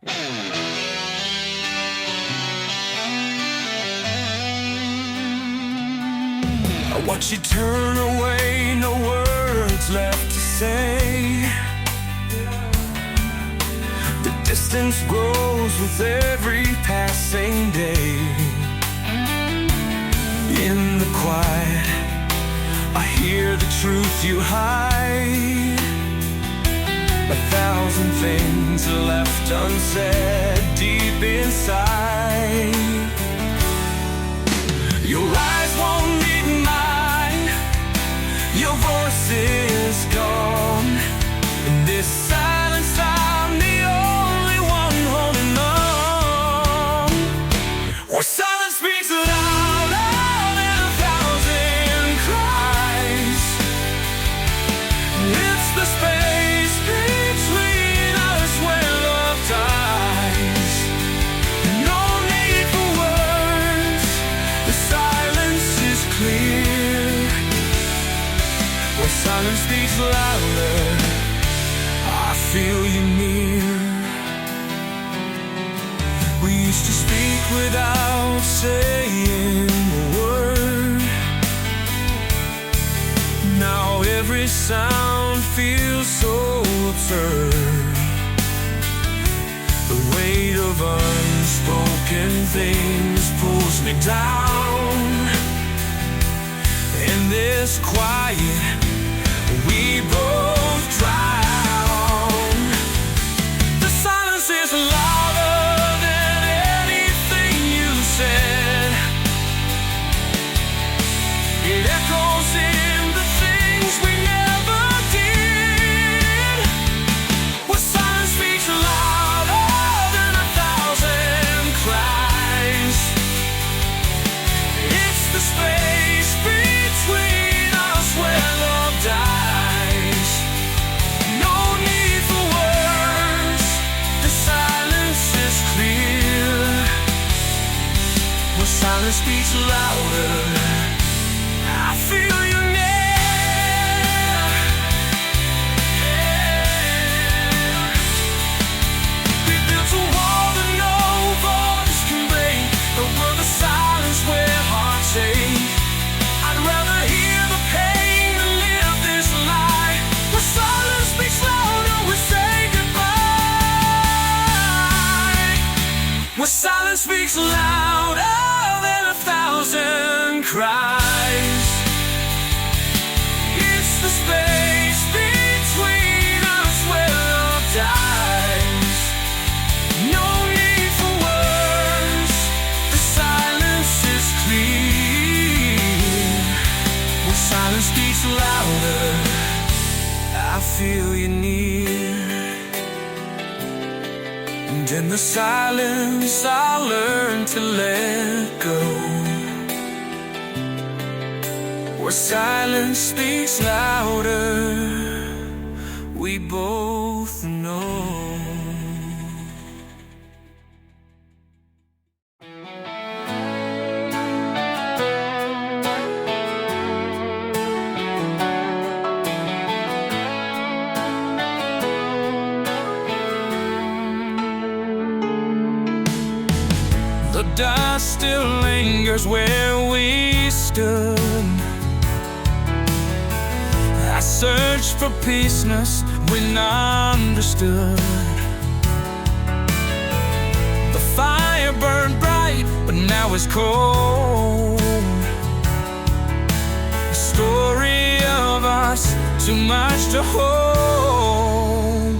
I watch you turn away, no words left to say. The distance grows with every passing day. In the quiet, I hear the truth you hide. 1,000 things left unsaid deep inside. Your eyes won't meet mine. Your voice is gone. In this silence, I'm the only one holding on. Where silence speaks louder than 1,000 cries. It's the space between us where love dies. No need for words, the silence is clear. Where silence speaks louder, I feel you near. We used to speak without saying a word. Now every sound feels so absurd. The weight of unspoken things pulls me down. In this quiet, we both drown. The silence is louder than anything you said. It echoes in the things we never did. Where silence speaks louder than 1,000 cries. It's the space between us where love dies. No need for words, the silence is clear. Where silence speaks louder, I feel you near. We built a wall that no voice can break. A world of silence where hearts ache. I'd rather hear the pain than live this lie. Where silence speaks louder, we say goodbye. Where silence speaks louder than 1,000 cries. It's the space between us where love dies. No need for words, the silence is clear. When silence speaks louder, I feel you near. And in the silence, I learn to let go. Where silence speaks louder, we both know. The dust still lingers where we stood. I searched for peaceness when I understood. The fire burned bright, but now it's cold. A story of us, too much to hold.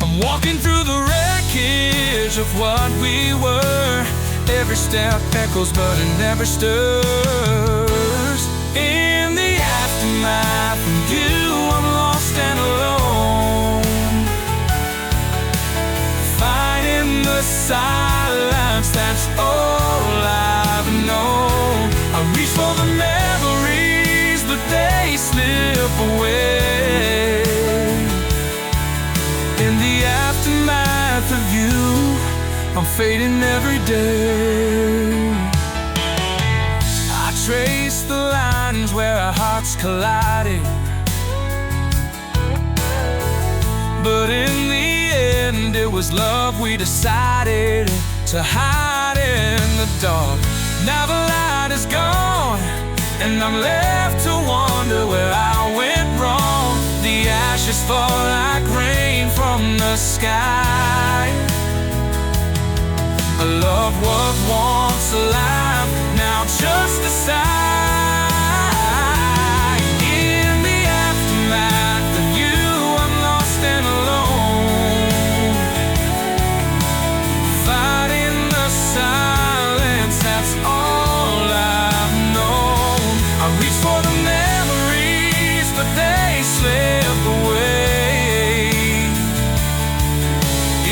I'm walking through the wreckage of what we were. Every step echoes, but it never stirs. In the aftermath of you, I'm lost and alone. Fighting the silence, that's all I've known. I reach for the memories, but they slip away. In the aftermath of you, I'm fading every day. I trace the lines where our hearts collided, but in the end pretend it was love, we decided to hide in the dark. Now the light is gone, and I'm left to wonder where I went wrong. The ashes fall like rain from the sky. A love was once alive, now just a sigh. In the aftermath of you, I'm lost and alone, fighting the silence, that's all I've known. I reach for the memories, but they slip away.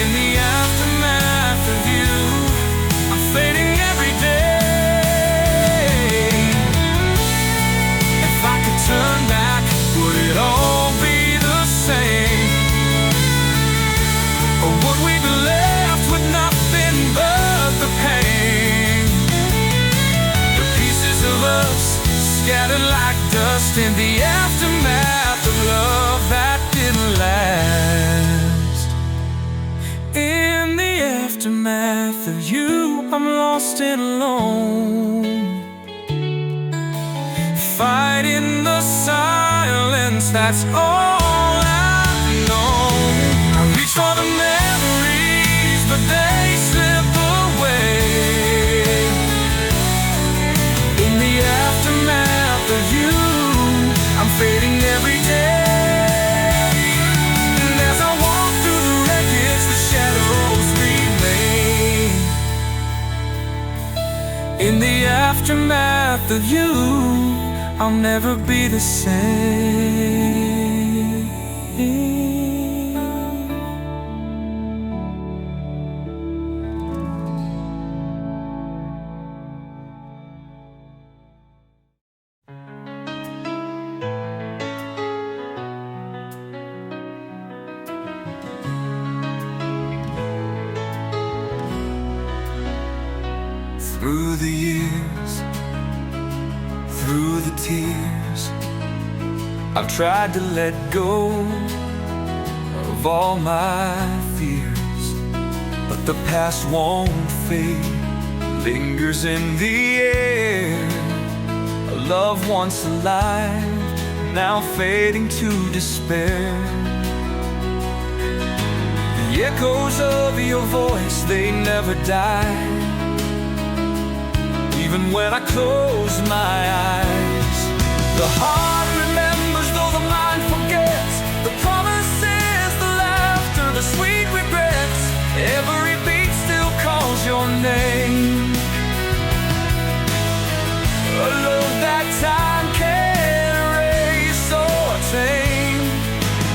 In the aftermath of you, I'm fading every day. If I could turn back, would it all be the same? Or would we be left with nothing but the pain? The pieces of us scattered like dust in the aftermath of love that didn't last. In the aftermath of you, I'm lost and alone, fighting the silence, that's all I've known. I reach for the memories, but they slip away. In the aftermath of you, I'm fading every day. And as I walk through the wreckage, the shadows remain. In the aftermath of you, I'll never be the same. Through the years, through the tears, I've tried to let go of all my fears, but the past won't fade, lingers in the air. A love once alive, now fading to despair. The echoes of your voice, they never die. Even when I close my eyes, the heart remembers though the mind forgets. The promises, the laughter, the sweet regrets. Every beat still calls your name. A love that time can't erase or tame.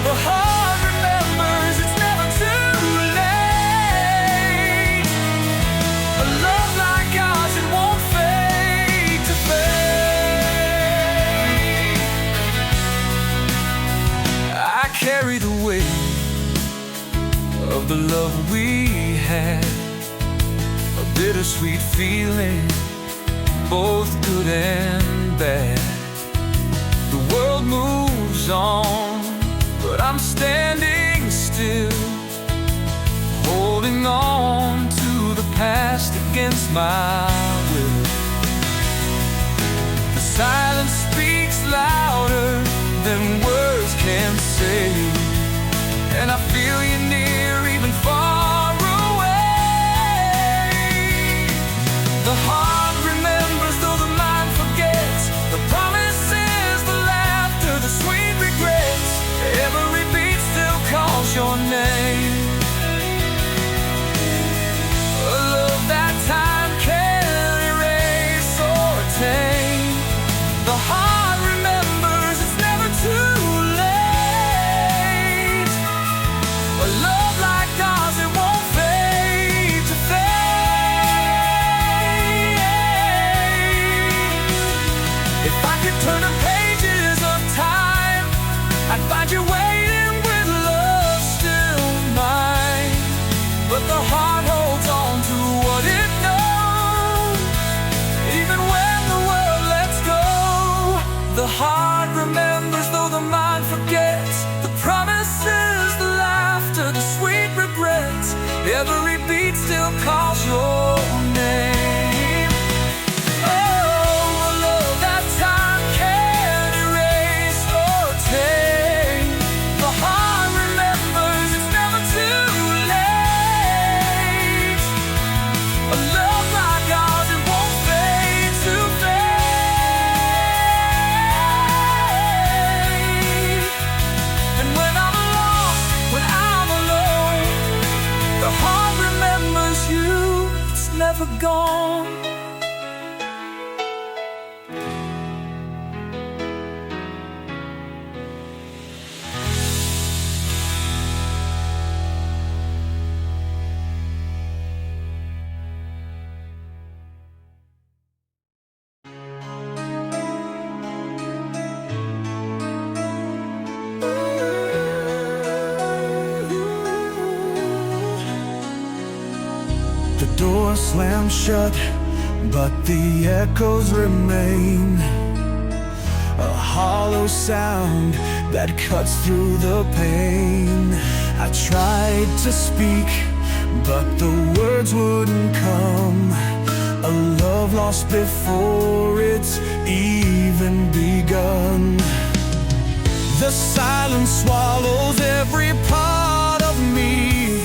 The heart remembers, it's never too late. A love like ours, it won't carry the weight of the love we had, a bittersweet feeling, both good and bad. The world moves on, but I'm standing still, holding on to the past against my will. The silence speaks louder than words can say, and I feel you near, even far away. The heart remembers though the mind forgets. The promises, the laughter, the sweet regrets. Every beat still calls your name. A love that time can't erase or tame. The heart remembers, it's never too late. A love like ours, it won't fade to fade. If I could turn the pages of time, I'd find you waiting with love still mine. But the heart holds on to what it knows, even when the world lets go. The heart remembers though the mind forgets. The promises, the laughter, the sweet regret. every beat still calls your name. Oh, a love that time can't erase or tame. The heart remembers, it's never too late. A love like ours, it won't fade to fade. And when I'm lost, when I'm alone, the heart remembers you, it's never gone. The door slams shut, but the echoes remain. A hollow sound that cuts through the pain. I tried to speak, but the words wouldn't come. A love lost before it's even begun. The silence swallows every part of me,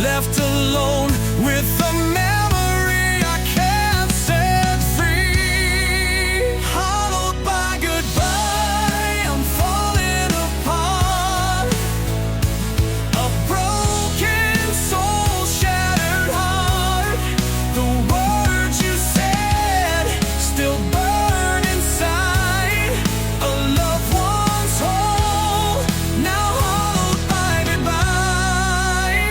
left alone with a memory I can't set free. Hollowed by goodbye, I'm falling apart. A broken soul, shattered heart. The words you said still burn inside. A loved one's whole, now hollowed by goodbye.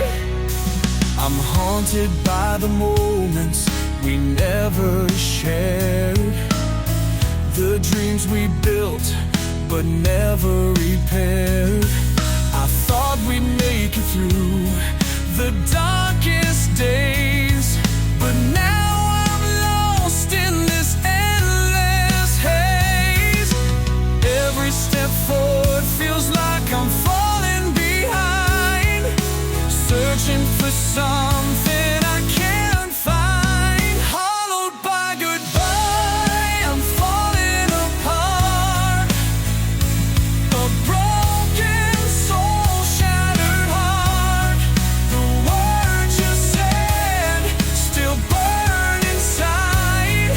I'm haunted by the moments we never shared, the dreams we built but never repaired. I thought we'd make it through the darkest days, but now I'm lost in this endless haze. Every step forward feels like I'm falling behind, searching for something I can't find. Hollowed by goodbye, I'm falling apart. A broken soul, shattered heart. The words you said still burn inside.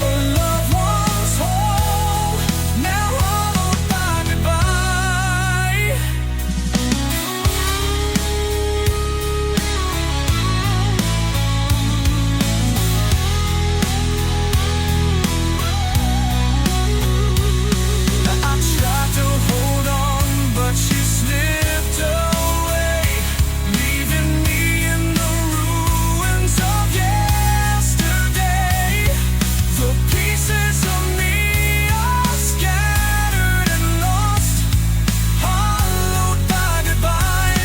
A loved one's whole, now hollowed by goodbye. I tried to hold on, but you slipped away, leaving me in the ruins of yesterday. The pieces of me are scattered and lost, hollowed by goodbye.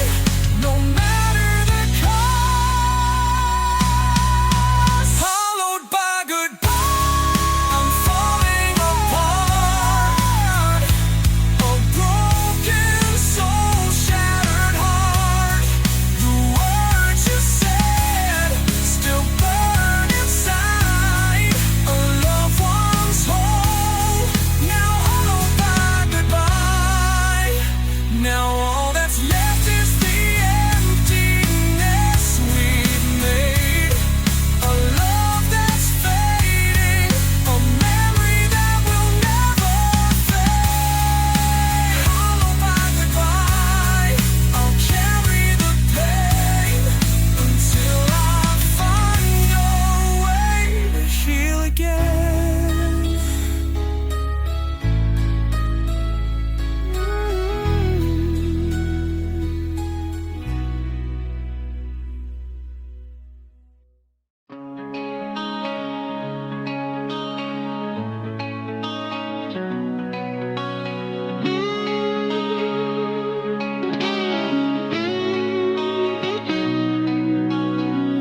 No matter the cost, hollowed by goodbye, I'm falling apart. A broken soul, shattered heart. The words you said still burn inside. A loved one's whole, now hollowed by goodbye. Now all that's left is the emptiness we've made. A love that's fading, a memory that will never fade. Hollowed by goodbye, I'll carry the pain until I find a way to heal again.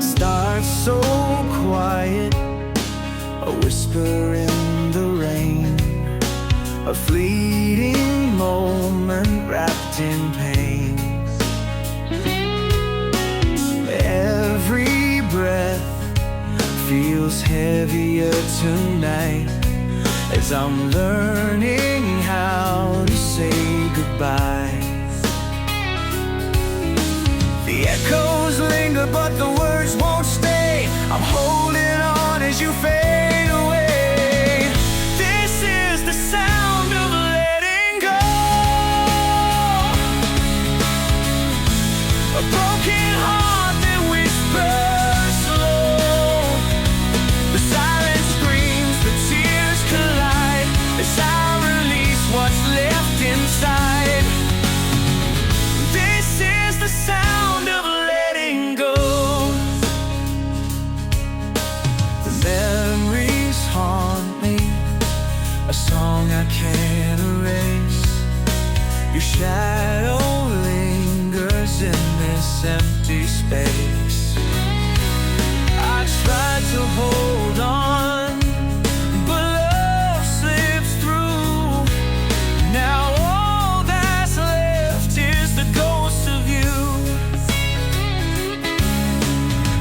Stars so quiet, a whisper in the rain, a fleeting moment wrapped in pain. tonight, as I'm learning how to say goodbye. The echoes linger, but the words won't stay. I'm holding on as you fade away. This is the sound of letting go. A broken heart that whispers slow. The silence screams, the tears collide, as I release what's left inside. This is the sound of letting go. The memories haunt me, a song I can't erase. Your shadow lingers in this empty space. I tried to hold on, but love slips through. Now all that's left is the ghost of you.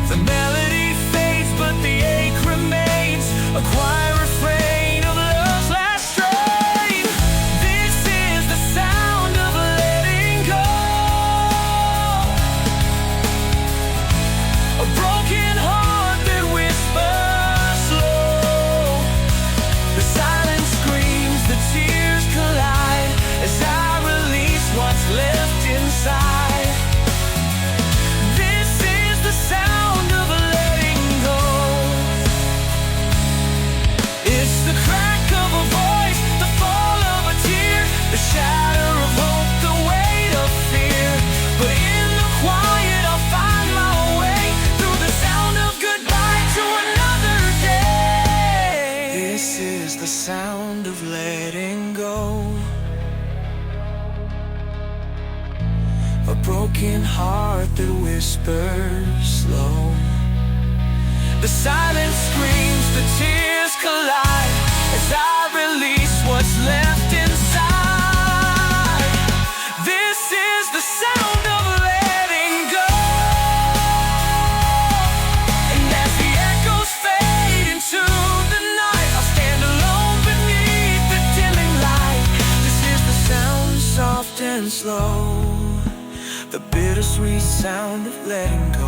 The melody fades, but the ache remains, a quiet refrain of love's last strain. This is the sound of letting go. A broken heart that whispers slow. The silence screams, the tears collide, as I release what's left inside. This is the sound of letting go. It's the crack of a voice, the fall of a tear, the shatter of hope, the weight of fear. But in the quiet I'll find my way, through the sound of goodbye to another day. This is the sound of letting go. A broken heart that whispers slow. The silence screams, the tears collide, as I release what's left inside. This is the sound of letting go. And as the echoes fade into the night, I'll stand alone beneath the dimming light. This is the sound, soft and slow, the bittersweet sound of letting go.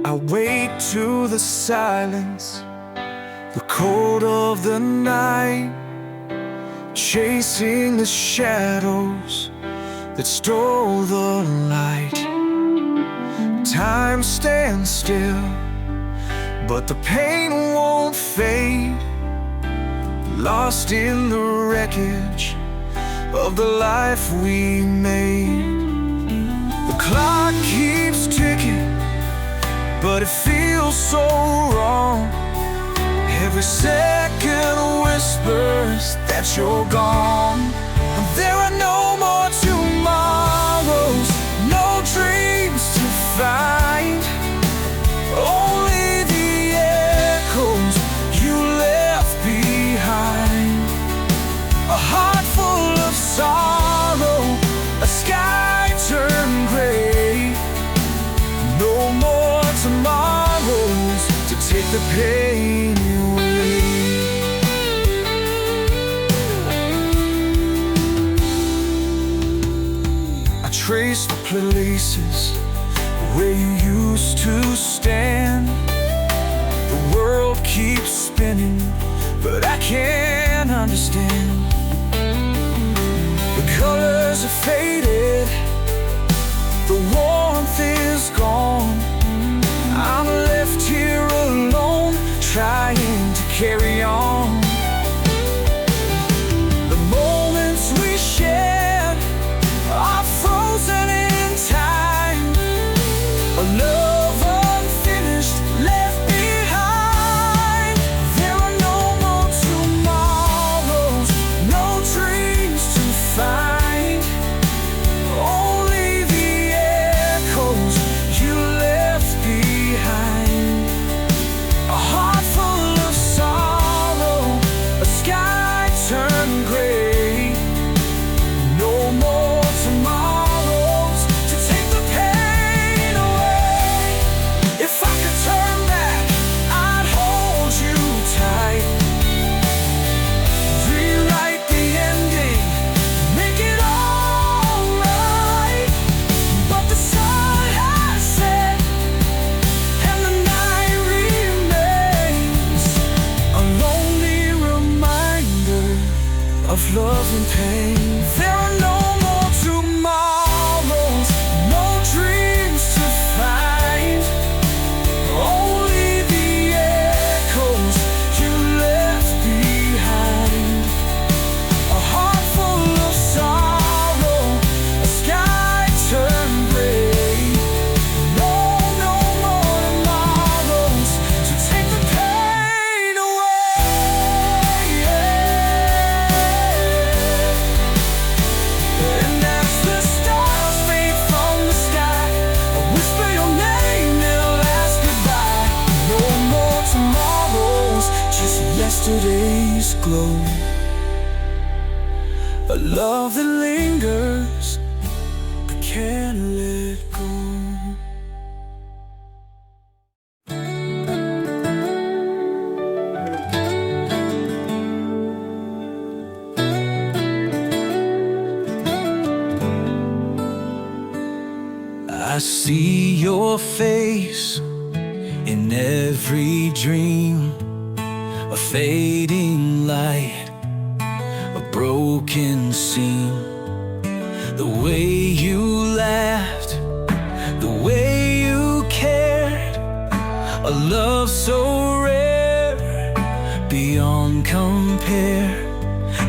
I wake to the silence, the cold of the night, chasing the shadows that stole the light. Time stands still, but the pain won't fade. Lost in the wreckage of the life we made. The clock keeps ticking, but it feels so wrong. Every second whispers that you're gone. There are no more tomorrows, no dreams to find, only the echoes you left behind. A heart full of sorrow, a sky turned gray. No more tomorrows to take the pain away. I trace the places where you used to stand. The world keeps spinning, but I can't understand. The colors are faded, the warmth is gone. I'm left here alone, trying to carry on. The moments we shared are frozen in time, a love unfinished, left behind. There are no more tomorrows, no dreams to find, glow. A love that lingers but can't let go. I see your face in every dream, a fading light, a broken scene. The way you laughed, the way you cared, a love so rare, beyond compare.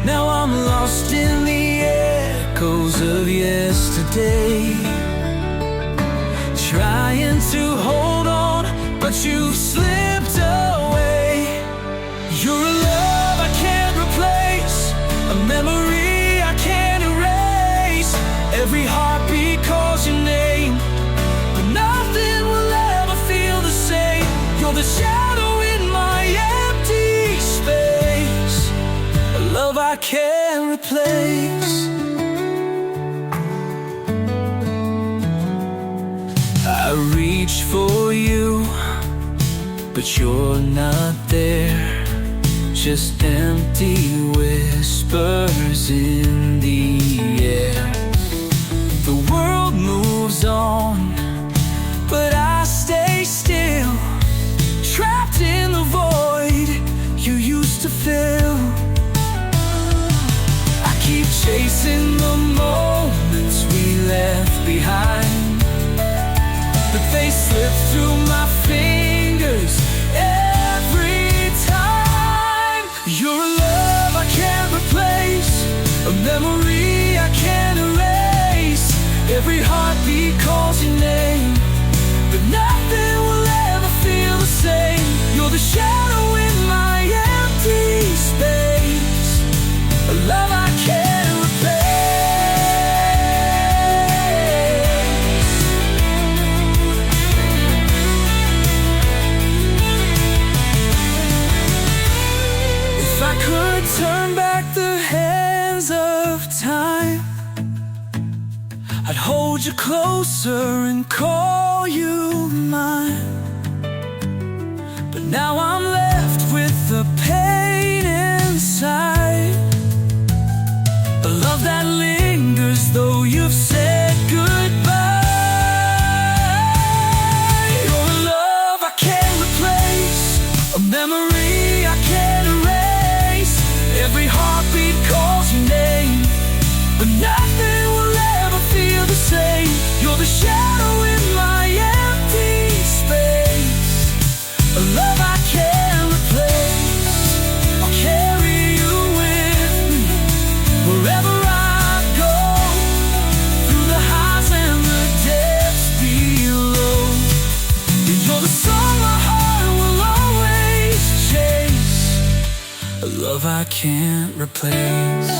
Now I'm lost in the echoes of yesterday, trying to hold on, but you've slipped away. You're a love I can't replace, a memory I can't erase. Every heartbeat calls your name, but nothing will ever feel the same. You're the shadow in my empty space, a love I can't replace. I reach for you, but you're not there. Just empty whispers in the air. The world moves on, but I stay still, trapped in the void you used to fill. I keep chasing the moments we left behind, but they slip through my fingers every time. You're a love I can't replace, a memory I can't erase. Every heartbeat calls your name, but nothing will ever feel the same. You're the shadow in my empty space, a love I can't replace. I could turn back the hands of time, I'd hold you closer and call you mine. But now I'm left with the pain inside, a love that lingers though you've said goodbye. You're a love I can't replace, a memory I can't erase. Every heartbeat calls your name, but nothing will ever feel the same. You're the shadow in my empty space, a love I can't replace. I'll carry you with me wherever I go, through the highs and the depths below. You're the song my heart will always chase, a love I can't replace.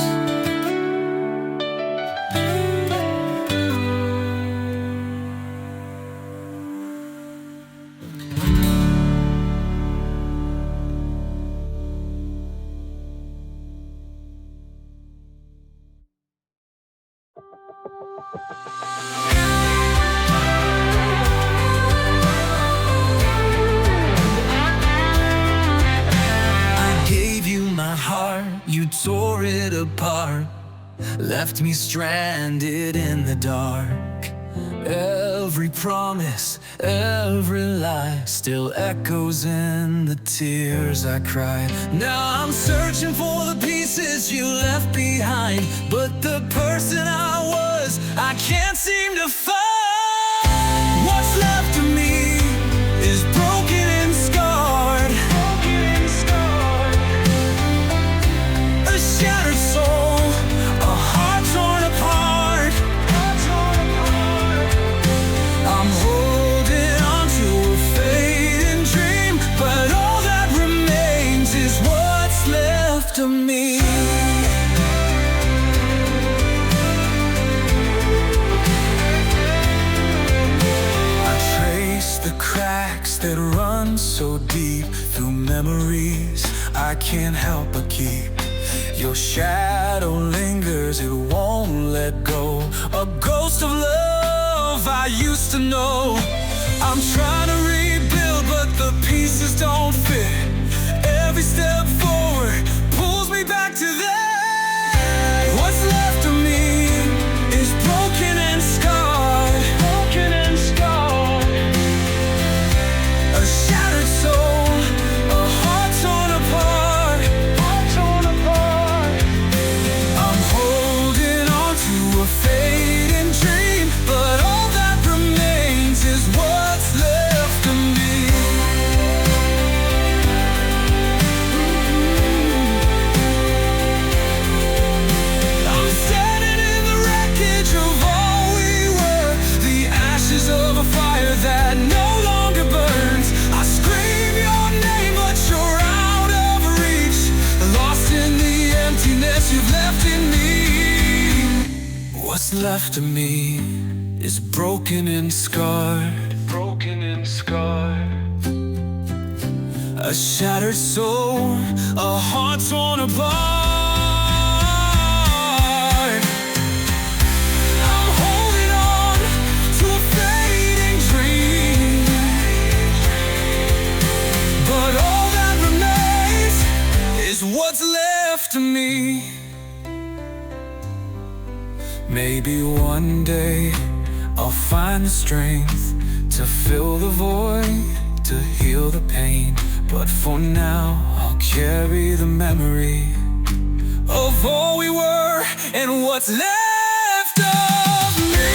You tore it apart, left me stranded in the dark. Every promise, every lie still echoes in the tears I cried. Now I'm searching for the pieces you left behind, but the person I was, I can't seem to find. What's left of me is broken and scarred, a shattered soul, a heart torn apart. I'm holding on to a fading dream, but all that remains is what's left of me. I trace the cracks that run so deep through memories I can't help but keep. Your shadow lingers, it won't let go. A ghost of love I used to know. I'm trying to rebuild, but the pieces don't fit. Every step forward pulls me back to that. What's left of me is broken and scarred. Broken and scarred. A shattered soul, a heart torn apart. Heart torn apart. I'm holding on to a fading dream, but all that remains is what's left of me. I'm standing in the wreckage of all we were, the ashes of a fire that no longer burns. I scream your name, but you're out of reach, lost in the emptiness you've left in me. What's left of me is broken and scarred. Broken and scarred. A shattered soul, a heart torn apart. I'm holding on to a fading dream, but all that remains is what's left of me. Maybe one day I'll find the strength to fill the void, to heal the pain. But for now, I'll carry the memory of all we were and what's left of me.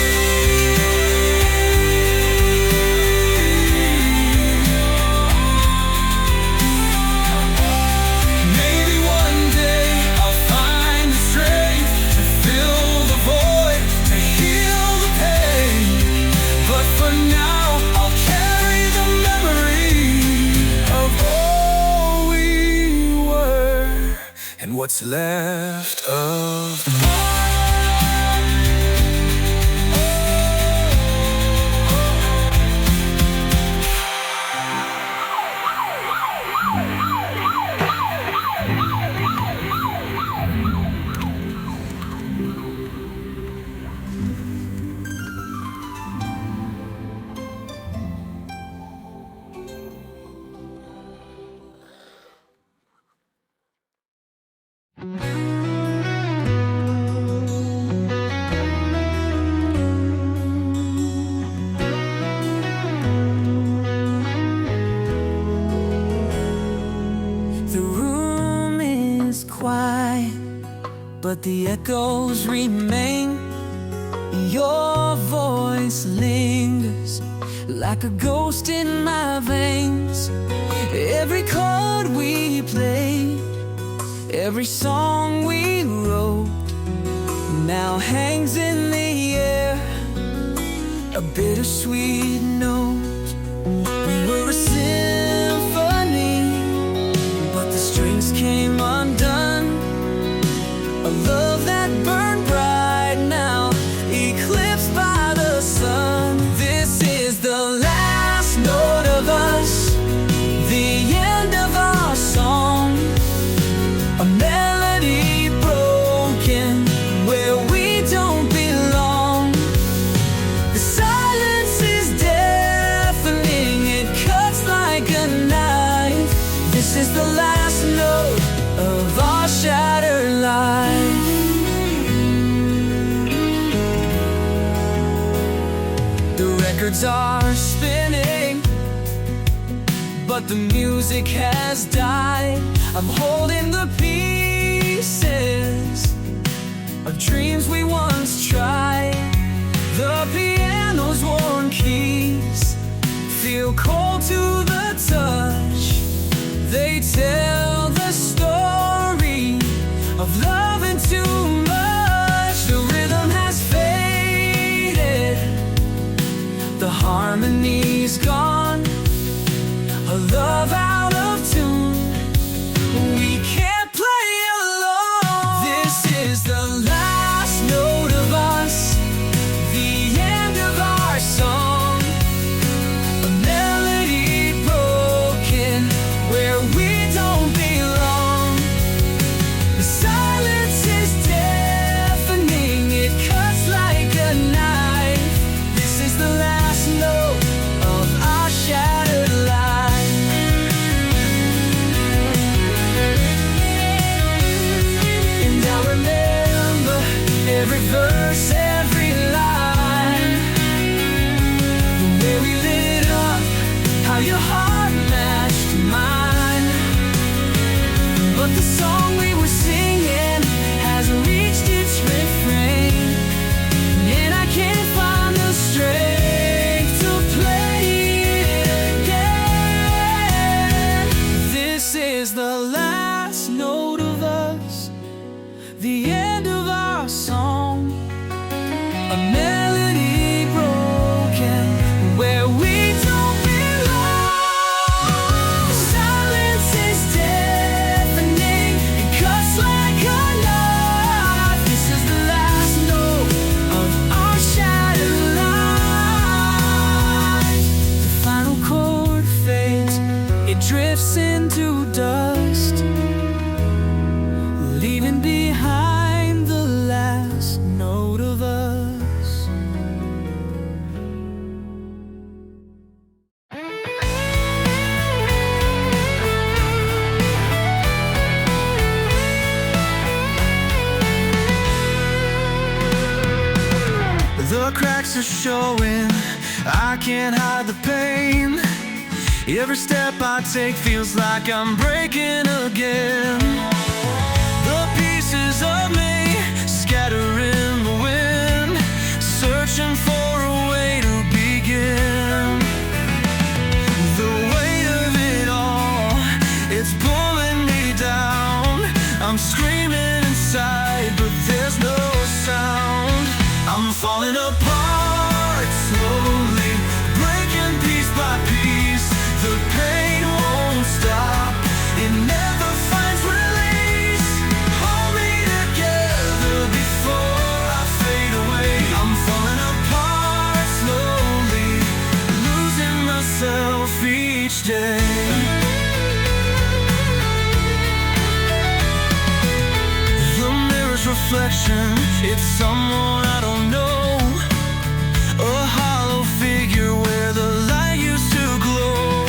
Maybe one day I'll find the strength to fill the void, to heal the pain. But for now, I'll carry the memory of all we were and what's left of me. The room is quiet, but the echoes remain. Your voice lingers like a ghost in my veins. Every chord we played, every song we wrote, now hangs in the air, a bittersweet note. We were a symphony, but the strings came undone. A love that burned bright, now eclipsed by the sun. This is the last note of us, the end of our song. A melody broken where we don't belong. The silence is deafening, it cuts like a knife. This is the last note of our shattered life. The records are spinning, but the music has died. I'm holding the pieces of dreams we once tried. The piano's worn keys feel cold to the touch. They tell the story of love and too much. The rhythm has faded, the harmony's gone. A love out of tune, we can't play alone. This is the last note of us, the end of our song. A melody broken where we don't belong. cracks are showing, I can't hide the pain. Every step I take feels like I'm breaking again. The pieces of me scatter in the wind, searching for a way to begin. The weight of it all, it's pulling me down. I'm screaming inside, but there's no sound. I'm falling apart slowly, breaking piece by piece. The pain won't stop, it never finds release. Hold me together before I fade away. I'm falling apart slowly, losing myself each day. The mirror's reflection, it's someone I don't know. A hollow figure where the light used to glow.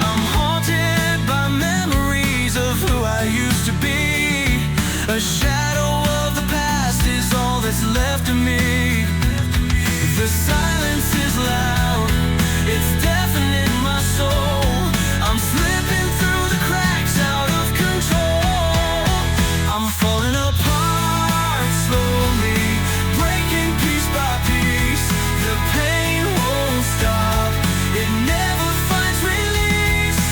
I'm haunted by memories of who I used to be. A shadow of the past is all that's left of me. The silence is loud, it's deafening my soul. I'm slipping through the cracks out of control. I'm falling apart slowly, breaking piece by piece. The pain won't stop, it never finds release.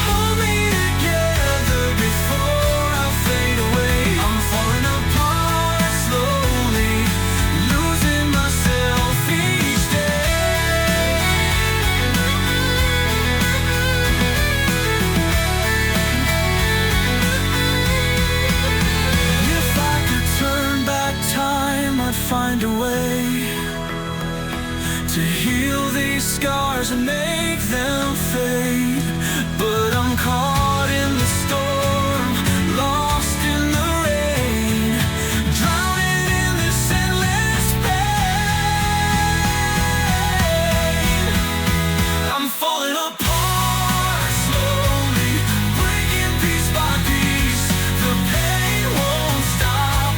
Hold me together before I fade away. I'm falling apart slowly, losing myself each day. If I could turn back time, I'd find a way to heal these scars and make them fade. But I'm caught in the storm, lost in the rain, drowning in this endless pain. I'm falling apart slowly, breaking piece by piece. The pain won't stop,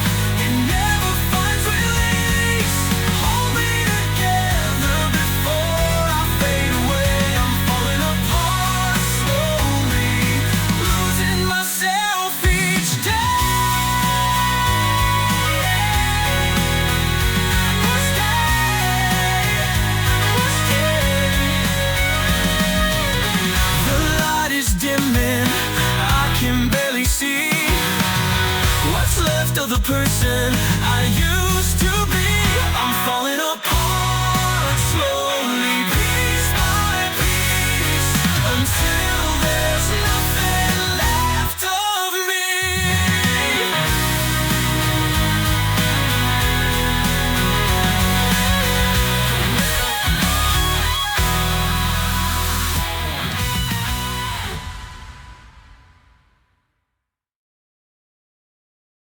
it never finds release. Hold me together before I fade away. I'm falling apart slowly, losing myself each day. The light is dimming, I can barely see what's left of the person I used to be. I'm falling